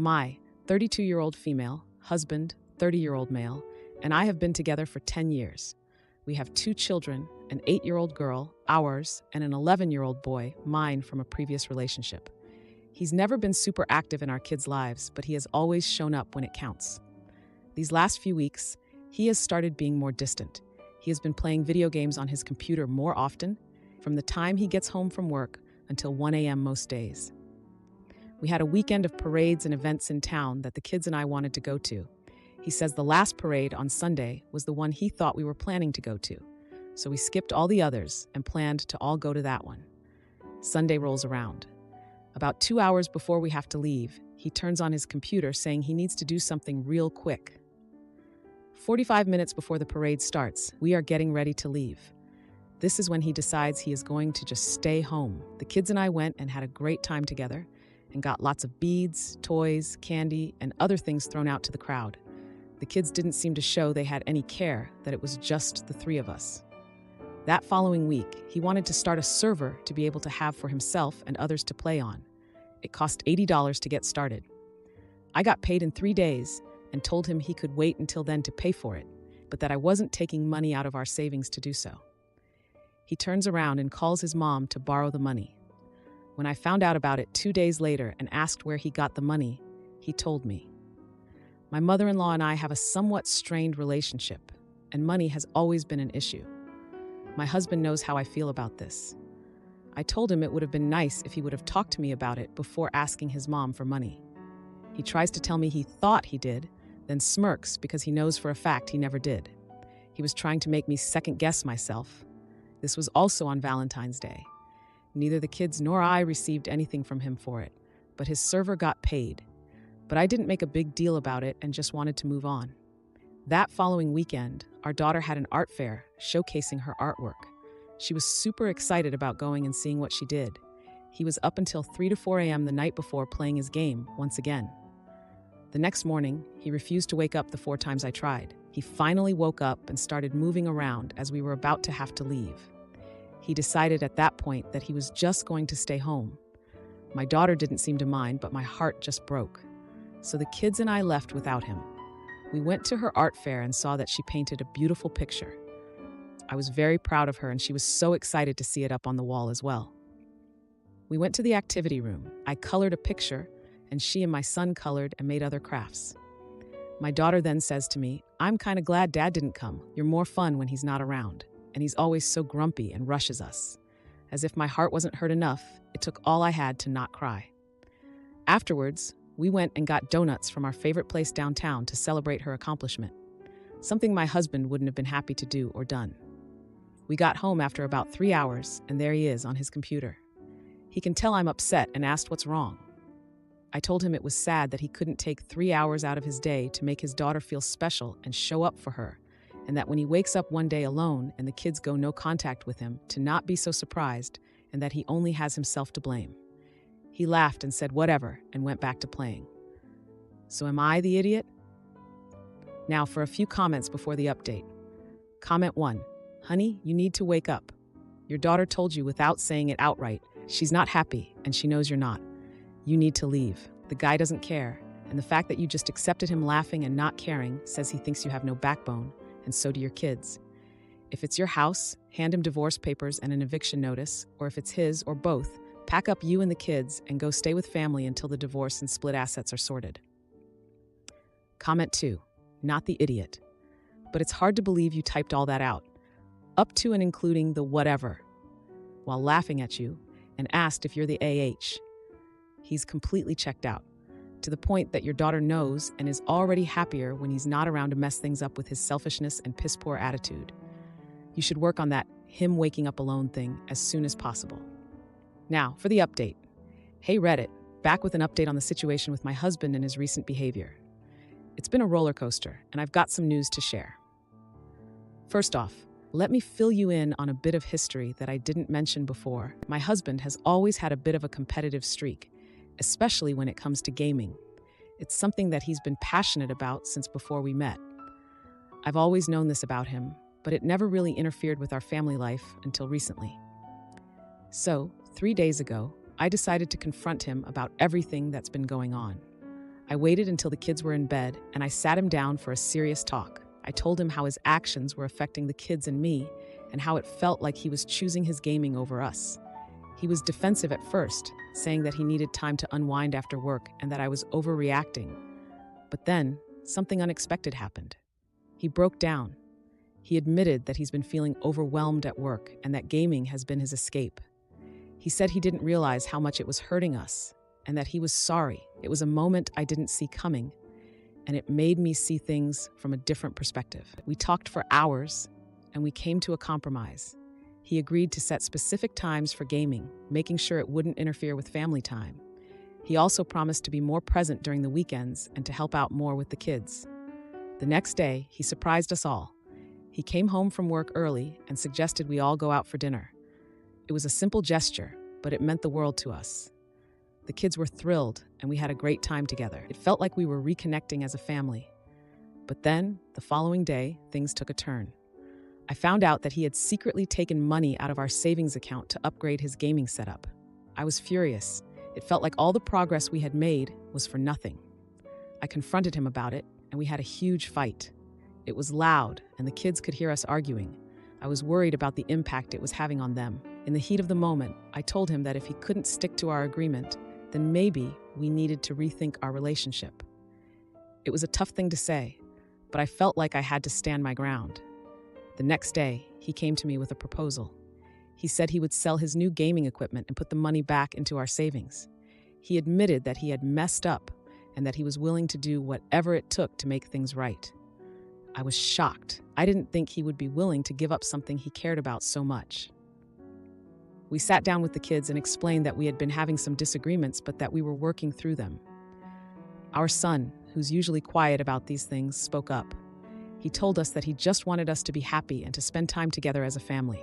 My 32-year-old female, husband, 30-year-old male, and I have been together for 10 years. We have 2 children, an 8-year-old girl, ours, and an 11-year-old boy, mine from a previous relationship. He's never been super active in our kids' lives, but he has always shown up when it counts. These last few weeks, he has started being more distant. He has been playing video games on his computer more often, from the time he gets home from work until 1 a.m. most days. We had a weekend of parades and events in town that the kids and I wanted to go to. He says the last parade on Sunday was the one he thought we were planning to go to, so we skipped all the others and planned to all go to that one. Sunday rolls around. About 2 hours before we have to leave, he turns on his computer saying he needs to do something real quick. 45 minutes before the parade starts, we are getting ready to leave. This is when he decides he is going to just stay home. The kids and I went and had a great time together and got lots of beads, toys, candy, and other things thrown out to the crowd. The kids didn't seem to show they had any care that it was just the 3 of us. That following week, he wanted to start a server to be able to have for himself and others to play on. It cost $80 to get started. I got paid in 3 days and told him he could wait until then to pay for it, but that I wasn't taking money out of our savings to do so. He turns around and calls his mom to borrow the money. When I found out about it 2 days later and asked where he got the money, he told me. My mother-in-law and I have a somewhat strained relationship, and money has always been an issue. My husband knows how I feel about this. I told him it would have been nice if he would have talked to me about it before asking his mom for money. He tries to tell me he thought he did, then smirks because he knows for a fact he never did. He was trying to make me second-guess myself. This was also on Valentine's Day. Neither the kids nor I received anything from him for it, but his server got paid. But I didn't make a big deal about it and just wanted to move on. That following weekend, our daughter had an art fair showcasing her artwork. She was super excited about going and seeing what she did. He was up until 3 to 4 a.m. the night before playing his game once again. The next morning, he refused to wake up the 4 times I tried. He finally woke up and started moving around as we were about to have to leave. He decided at that point that he was just going to stay home. My daughter didn't seem to mind, but my heart just broke. So the kids and I left without him. We went to her art fair and saw that she painted a beautiful picture. I was very proud of her, and she was so excited to see it up on the wall as well. We went to the activity room. I colored a picture, and she and my son colored and made other crafts. My daughter then says to me, "I'm kind of glad Dad didn't come. You're more fun when he's not around. And he's always so grumpy and rushes us." As if my heart wasn't hurt enough, it took all I had to not cry. Afterwards, we went and got donuts from our favorite place downtown to celebrate her accomplishment, something my husband wouldn't have been happy to do or done. We got home after about 3 hours, and there he is on his computer. He can tell I'm upset and asked what's wrong. I told him it was sad that he couldn't take 3 hours out of his day to make his daughter feel special and show up for her, and that when he wakes up one day alone and the kids go no contact with him, to not be so surprised, and that he only has himself to blame. He laughed and said whatever and went back to playing. So am I the idiot? Now for a few comments before the update. Comment 1. Honey, you need to wake up. Your daughter told you without saying it outright. She's not happy, and she knows you're not. You need to leave. The guy doesn't care, and the fact that you just accepted him laughing and not caring says he thinks you have no backbone, and so do your kids. If it's your house, hand him divorce papers and an eviction notice, or if it's his or both, pack up you and the kids and go stay with family until the divorce and split assets are sorted. Comment 2. Not the idiot. But it's hard to believe you typed all that out, up to and including the whatever, while laughing at you, and asked if you're the AH. He's completely checked out, to the point that your daughter knows and is already happier when he's not around to mess things up with his selfishness and piss-poor attitude. You should work on that him waking up alone thing as soon as possible. Now, for the update. Hey Reddit, back with an update on the situation with my husband and his recent behavior. It's been a roller coaster, and I've got some news to share. First off, let me fill you in on a bit of history that I didn't mention before. My husband has always had a bit of a competitive streak, especially when it comes to gaming. It's something that he's been passionate about since before we met. I've always known this about him, but it never really interfered with our family life until recently. So, 3 days ago, I decided to confront him about everything that's been going on. I waited until the kids were in bed, and I sat him down for a serious talk. I told him how his actions were affecting the kids and me, and how it felt like he was choosing his gaming over us. He was defensive at first, saying that he needed time to unwind after work and that I was overreacting. But then, something unexpected happened. He broke down. He admitted that he's been feeling overwhelmed at work and that gaming has been his escape. He said he didn't realize how much it was hurting us and that he was sorry. It was a moment I didn't see coming, and it made me see things from a different perspective. We talked for hours, and we came to a compromise. He agreed to set specific times for gaming, making sure it wouldn't interfere with family time. He also promised to be more present during the weekends and to help out more with the kids. The next day, he surprised us all. He came home from work early and suggested we all go out for dinner. It was a simple gesture, but it meant the world to us. The kids were thrilled, and we had a great time together. It felt like we were reconnecting as a family. But then, the following day, things took a turn. I found out that he had secretly taken money out of our savings account to upgrade his gaming setup. I was furious. It felt like all the progress we had made was for nothing. I confronted him about it, and we had a huge fight. It was loud, and the kids could hear us arguing. I was worried about the impact it was having on them. In the heat of the moment, I told him that if he couldn't stick to our agreement, then maybe we needed to rethink our relationship. It was a tough thing to say, but I felt like I had to stand my ground. The next day, he came to me with a proposal. He said he would sell his new gaming equipment and put the money back into our savings. He admitted that he had messed up and that he was willing to do whatever it took to make things right. I was shocked. I didn't think he would be willing to give up something he cared about so much. We sat down with the kids and explained that we had been having some disagreements, but that we were working through them. Our son, who's usually quiet about these things, spoke up. He told us that he just wanted us to be happy and to spend time together as a family.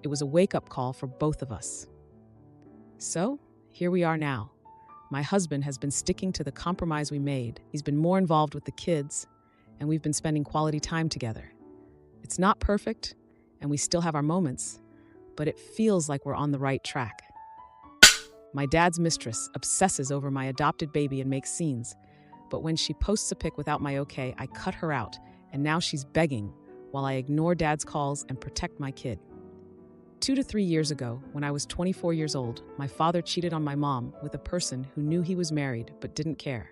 It was a wake-up call for both of us. So, here we are now. My husband has been sticking to the compromise we made. He's been more involved with the kids, and we've been spending quality time together. It's not perfect, and we still have our moments, but it feels like we're on the right track. My dad's mistress obsesses over my adopted baby and makes scenes, but when she posts a pic without my okay, I cut her out, and now she's begging while I ignore dad's calls and protect my kid. 2 to 3 years ago, when I was 24 years old, my father cheated on my mom with a person who knew he was married but didn't care.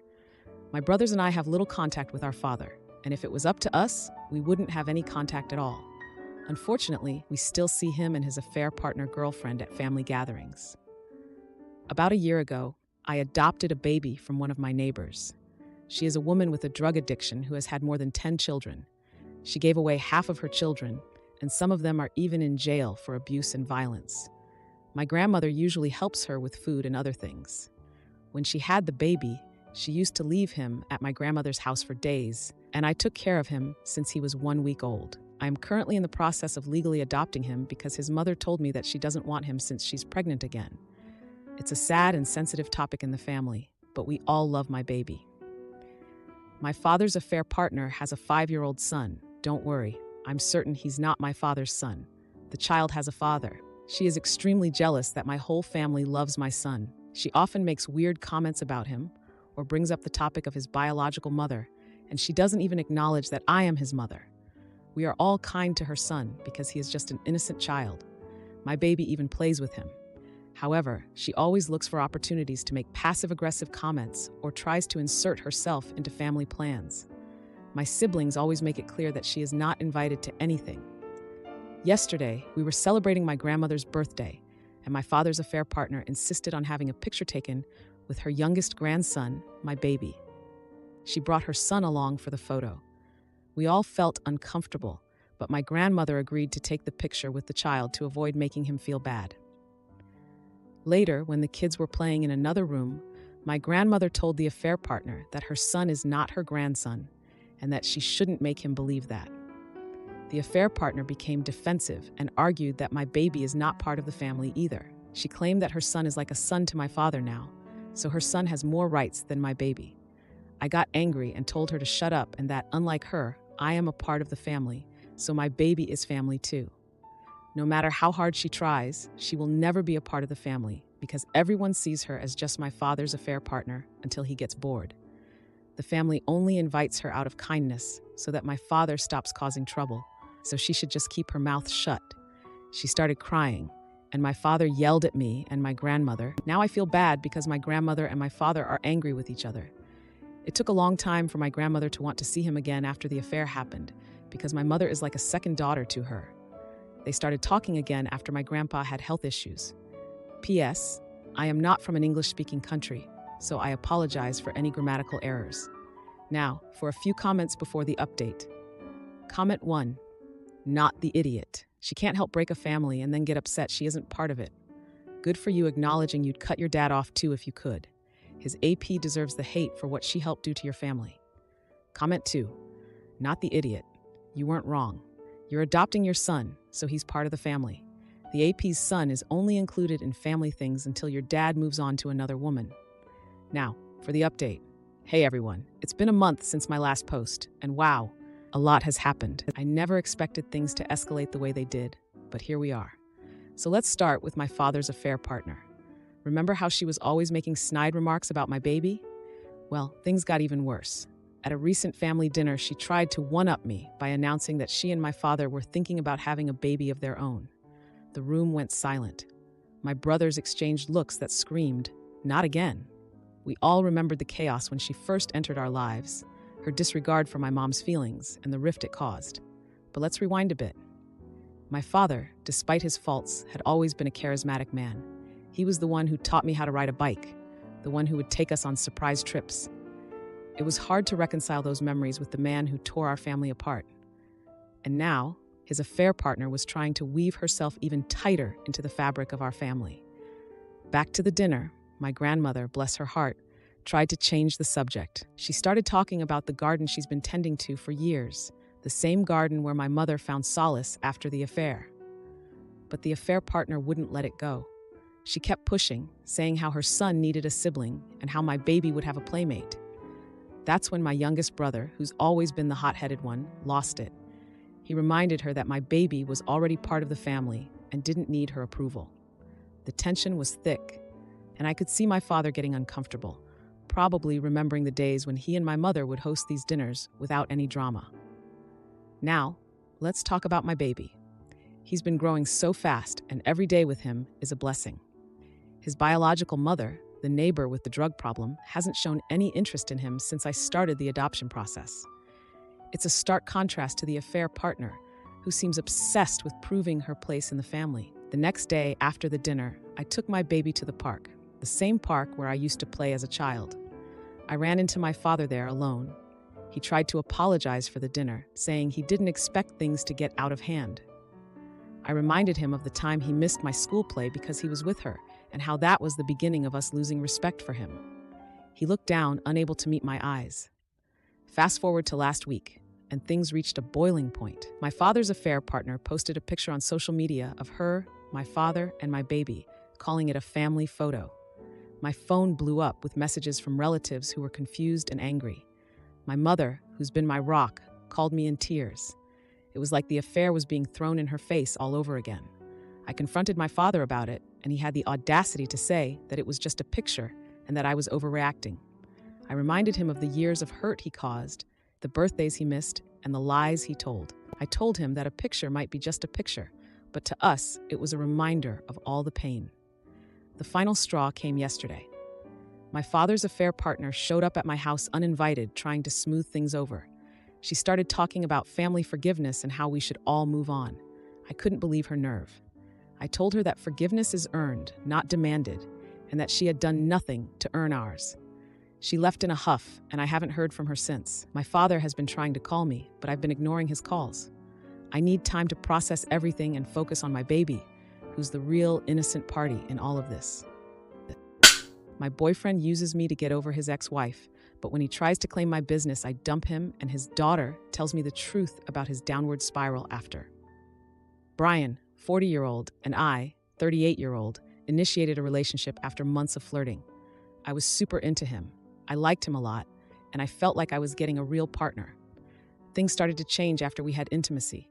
My brothers and I have little contact with our father, and if it was up to us, we wouldn't have any contact at all. Unfortunately, we still see him and his affair partner girlfriend at family gatherings. About a year ago, I adopted a baby from one of my neighbors. She is a woman with a drug addiction who has had more than 10 children. She gave away half of her children, and some of them are even in jail for abuse and violence. My grandmother usually helps her with food and other things. When she had the baby, she used to leave him at my grandmother's house for days, and I took care of him since he was 1 week old. I am currently in the process of legally adopting him because his mother told me that she doesn't want him since she's pregnant again. It's a sad and sensitive topic in the family, but we all love my baby. My father's affair partner has a 5-year-old son. Don't worry, I'm certain he's not my father's son. The child has a father. She is extremely jealous that my whole family loves my son. She often makes weird comments about him or brings up the topic of his biological mother, and she doesn't even acknowledge that I am his mother. We are all kind to her son because he is just an innocent child. My baby even plays with him. However, she always looks for opportunities to make passive-aggressive comments or tries to insert herself into family plans. My siblings always make it clear that she is not invited to anything. Yesterday, we were celebrating my grandmother's birthday, and my father's affair partner insisted on having a picture taken with her youngest grandson, my baby. She brought her son along for the photo. We all felt uncomfortable, but my grandmother agreed to take the picture with the child to avoid making him feel bad. Later, when the kids were playing in another room, my grandmother told the affair partner that her son is not her grandson and that she shouldn't make him believe that. The affair partner became defensive and argued that my baby is not part of the family either. She claimed that her son is like a son to my father now, so her son has more rights than my baby. I got angry and told her to shut up and that, unlike her, I am a part of the family, so my baby is family too. No matter how hard she tries, she will never be a part of the family because everyone sees her as just my father's affair partner until he gets bored. The family only invites her out of kindness so that my father stops causing trouble, so she should just keep her mouth shut. She started crying, and my father yelled at me and my grandmother. Now I feel bad because my grandmother and my father are angry with each other. It took a long time for my grandmother to want to see him again after the affair happened, because my mother is like a second daughter to her. They started talking again after my grandpa had health issues. P.S. I am not from an English-speaking country, so I apologize for any grammatical errors. Now, for a few comments before the update. Comment 1. Not the idiot. She can't help break a family and then get upset she isn't part of it. Good for you acknowledging you'd cut your dad off too if you could. His AP deserves the hate for what she helped do to your family. Comment 2. Not the idiot. You weren't wrong. You're adopting your son, so he's part of the family. The AP's son is only included in family things until your dad moves on to another woman. Now, for the update. Hey everyone, it's been a month since my last post, and wow, a lot has happened. I never expected things to escalate the way they did, but here we are. So let's start with my father's affair partner. Remember how she was always making snide remarks about my baby? Well, things got even worse. At a recent family dinner, she tried to one-up me by announcing that she and my father were thinking about having a baby of their own. The room went silent. My brothers exchanged looks that screamed, "Not again." We all remembered the chaos when she first entered our lives, her disregard for my mom's feelings, and the rift it caused. But let's rewind a bit. My father, despite his faults, had always been a charismatic man. He was the one who taught me how to ride a bike, the one who would take us on surprise trips. It was hard to reconcile those memories with the man who tore our family apart. And now, his affair partner was trying to weave herself even tighter into the fabric of our family. Back to the dinner, my grandmother, bless her heart, tried to change the subject. She started talking about the garden she's been tending to for years, the same garden where my mother found solace after the affair. But the affair partner wouldn't let it go. She kept pushing, saying how her son needed a sibling and how my baby would have a playmate. That's when my youngest brother, who's always been the hot-headed one, lost it. He reminded her that my baby was already part of the family and didn't need her approval. The tension was thick, and I could see my father getting uncomfortable, probably remembering the days when he and my mother would host these dinners without any drama. Now, let's talk about my baby. He's been growing so fast, and every day with him is a blessing. His biological mother, the neighbor with the drug problem, hasn't shown any interest in him since I started the adoption process. It's a stark contrast to the affair partner, who seems obsessed with proving her place in the family. The next day after the dinner, I took my baby to the park, the same park where I used to play as a child. I ran into my father there alone. He tried to apologize for the dinner, saying he didn't expect things to get out of hand. I reminded him of the time he missed my school play because he was with her, and how that was the beginning of us losing respect for him. He looked down, unable to meet my eyes. Fast forward to last week, and things reached a boiling point. My father's affair partner posted a picture on social media of her, my father, and my baby, calling it a family photo. My phone blew up with messages from relatives who were confused and angry. My mother, who's been my rock, called me in tears. It was like the affair was being thrown in her face all over again. I confronted my father about it, and he had the audacity to say that it was just a picture and that I was overreacting. I reminded him of the years of hurt he caused, the birthdays he missed, and the lies he told. I told him that a picture might be just a picture, but to us, it was a reminder of all the pain. The final straw came yesterday. My father's affair partner showed up at my house uninvited, trying to smooth things over. She started talking about family forgiveness and how we should all move on. I couldn't believe her nerve. I told her that forgiveness is earned, not demanded, and that she had done nothing to earn ours. She left in a huff, and I haven't heard from her since. My father has been trying to call me, but I've been ignoring his calls. I need time to process everything and focus on my baby, who's the real innocent party in all of this. My boyfriend uses me to get over his ex-wife, but when he tries to claim my business, I dump him, and his daughter tells me the truth about his downward spiral after. Brian, 40-year-old, and I, 38-year-old, initiated a relationship after months of flirting. I was super into him. I liked him a lot, and I felt like I was getting a real partner. Things started to change after we had intimacy.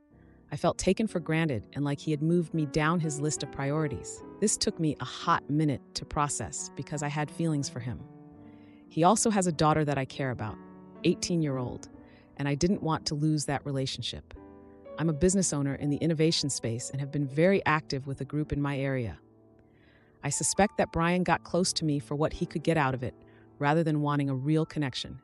I felt taken for granted and like he had moved me down his list of priorities. This took me a hot minute to process because I had feelings for him. He also has a daughter that I care about, 18-year-old, and I didn't want to lose that relationship. I'm a business owner in the innovation space and have been very active with a group in my area. I suspect that Brian got close to me for what he could get out of it, rather than wanting a real connection.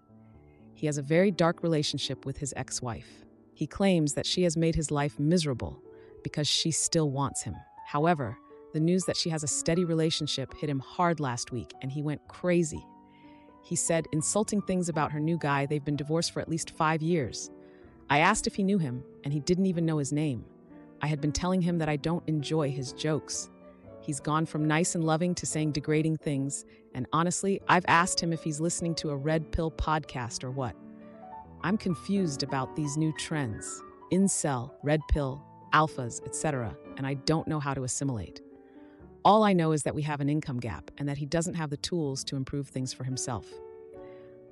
He has a very dark relationship with his ex-wife. He claims that she has made his life miserable because she still wants him. However, the news that she has a steady relationship hit him hard last week, and he went crazy. He said insulting things about her new guy. They've been divorced for at least 5 years. I asked if he knew him, and he didn't even know his name. I had been telling him that I don't enjoy his jokes. He's gone from nice and loving to saying degrading things, and honestly, I've asked him if he's listening to a Red Pill podcast or what. I'm confused about these new trends, incel, red pill, alphas, etc., and I don't know how to assimilate. All I know is that we have an income gap and that he doesn't have the tools to improve things for himself.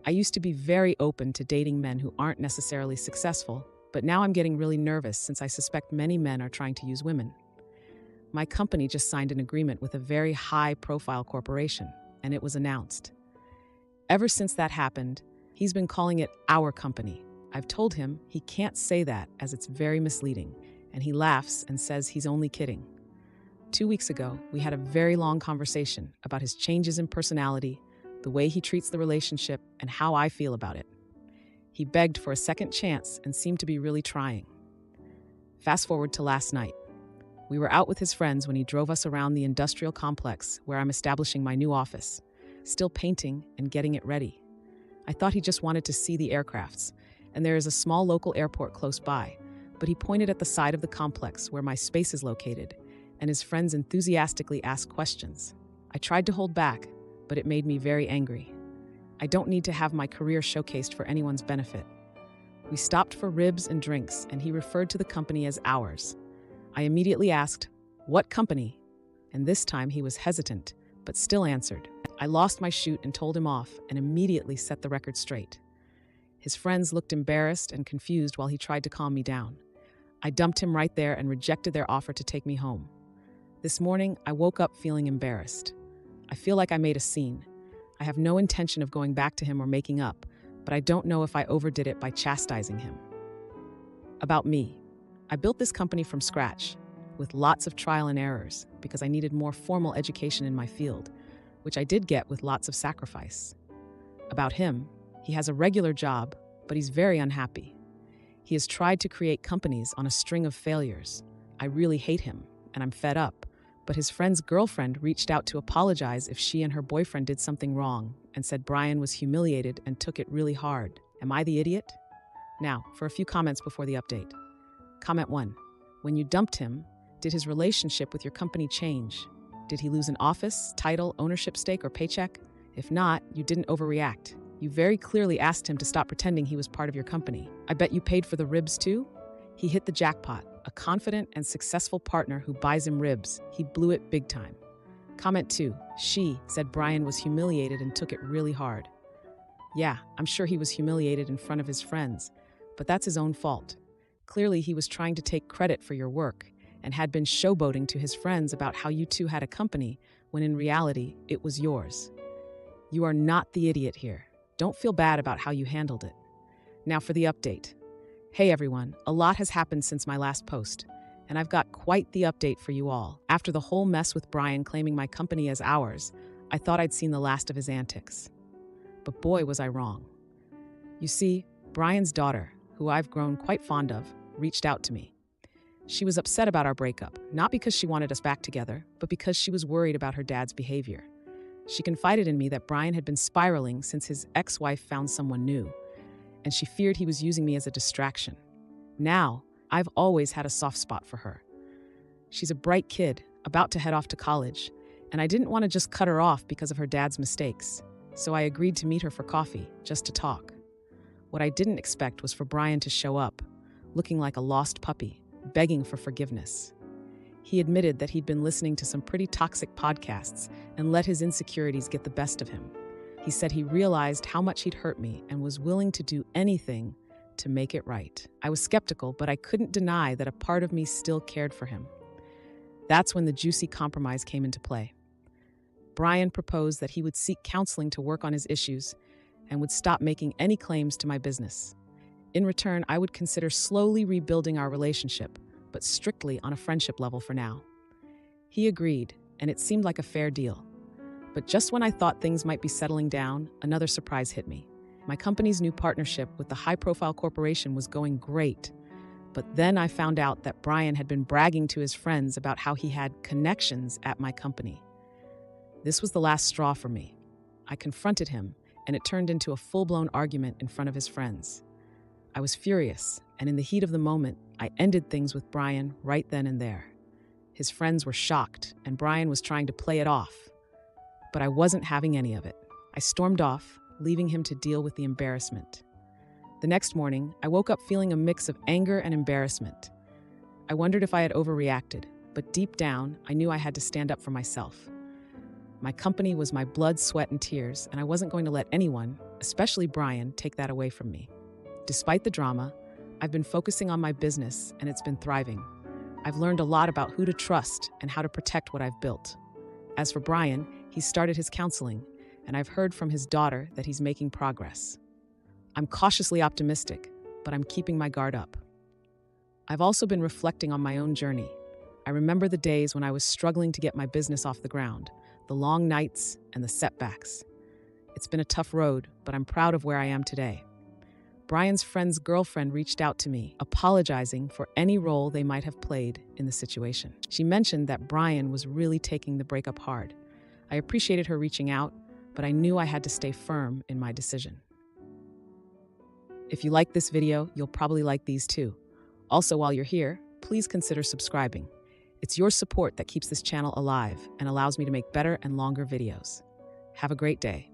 I used to be very open to dating men who aren't necessarily successful, but now I'm getting really nervous since I suspect many men are trying to use women. My company just signed an agreement with a very high-profile corporation, and it was announced. Ever since that happened, he's been calling it our company. I've told him he can't say that as it's very misleading, and he laughs and says he's only kidding. 2 weeks ago, we had a very long conversation about his changes in personality, the way he treats the relationship, and how I feel about it. He begged for a second chance and seemed to be really trying. Fast forward to last night. We were out with his friends when he drove us around the industrial complex where I'm establishing my new office, still painting and getting it ready. I thought he just wanted to see the aircrafts, and there is a small local airport close by, but he pointed at the side of the complex where my space is located, and his friends enthusiastically asked questions. I tried to hold back, but it made me very angry. I don't need to have my career showcased for anyone's benefit. We stopped for ribs and drinks, and he referred to the company as ours. I immediately asked, "What company?" And this time he was hesitant, but still answered. I lost my shoot and told him off, and immediately set the record straight. His friends looked embarrassed and confused while he tried to calm me down. I dumped him right there and rejected their offer to take me home. This morning, I woke up feeling embarrassed. I feel like I made a scene. I have no intention of going back to him or making up, but I don't know if I overdid it by chastising him. About me. I built this company from scratch, with lots of trial and errors, because I needed more formal education in my field, which I did get with lots of sacrifice. About him, he has a regular job, but he's very unhappy. He has tried to create companies on a string of failures. I really hate him, and I'm fed up. But his friend's girlfriend reached out to apologize if she and her boyfriend did something wrong and said Brian was humiliated and took it really hard. Am I the idiot? Now, for a few comments before the update. Comment 1. When you dumped him, did his relationship with your company change? Did he lose an office, title, ownership stake, or paycheck? If not, you didn't overreact. You very clearly asked him to stop pretending he was part of your company. I bet you paid for the ribs too? He hit the jackpot. A confident and successful partner who buys him ribs. He blew it big time. Comment 2. She said Brian was humiliated and took it really hard. Yeah, I'm sure he was humiliated in front of his friends, but that's his own fault. Clearly, he was trying to take credit for your work and had been showboating to his friends about how you two had a company, when in reality, it was yours. You are not the idiot here. Don't feel bad about how you handled it. Now for the update. Hey everyone, a lot has happened since my last post, and I've got quite the update for you all. After the whole mess with Brian claiming my company as ours, I thought I'd seen the last of his antics. But boy, was I wrong. You see, Brian's daughter, who I've grown quite fond of, reached out to me. She was upset about our breakup, not because she wanted us back together, but because she was worried about her dad's behavior. She confided in me that Brian had been spiraling since his ex-wife found someone new, and she feared he was using me as a distraction. Now, I've always had a soft spot for her. She's a bright kid, about to head off to college, and I didn't want to just cut her off because of her dad's mistakes, so I agreed to meet her for coffee, just to talk. What I didn't expect was for Brian to show up, looking like a lost puppy, begging for forgiveness. He admitted that he'd been listening to some pretty toxic podcasts and let his insecurities get the best of him. He said he realized how much he'd hurt me and was willing to do anything to make it right. I was skeptical, but I couldn't deny that a part of me still cared for him. That's when the juicy compromise came into play. Brian proposed that he would seek counseling to work on his issues, and would stop making any claims to my business. In return, I would consider slowly rebuilding our relationship, but strictly on a friendship level for now. He agreed, and it seemed like a fair deal. But just when I thought things might be settling down, another surprise hit me. My company's new partnership with the high-profile corporation was going great. But then I found out that Brian had been bragging to his friends about how he had connections at my company. This was the last straw for me. I confronted him, and it turned into a full-blown argument in front of his friends. I was furious, and in the heat of the moment, I ended things with Brian right then and there. His friends were shocked, and Brian was trying to play it off. But I wasn't having any of it. I stormed off, leaving him to deal with the embarrassment. The next morning, I woke up feeling a mix of anger and embarrassment. I wondered if I had overreacted, but deep down, I knew I had to stand up for myself. My company was my blood, sweat, and tears, and I wasn't going to let anyone, especially Brian, take that away from me. Despite the drama, I've been focusing on my business, and it's been thriving. I've learned a lot about who to trust and how to protect what I've built. As for Brian, he's started his counseling, and I've heard from his daughter that he's making progress. I'm cautiously optimistic, but I'm keeping my guard up. I've also been reflecting on my own journey. I remember the days when I was struggling to get my business off the ground, the long nights and the setbacks. It's been a tough road, but I'm proud of where I am today. Brian's friend's girlfriend reached out to me, apologizing for any role they might have played in the situation. She mentioned that Brian was really taking the breakup hard. I appreciated her reaching out, but I knew I had to stay firm in my decision. If you like this video, you'll probably like these too. Also, while you're here, please consider subscribing. It's your support that keeps this channel alive and allows me to make better and longer videos. Have a great day.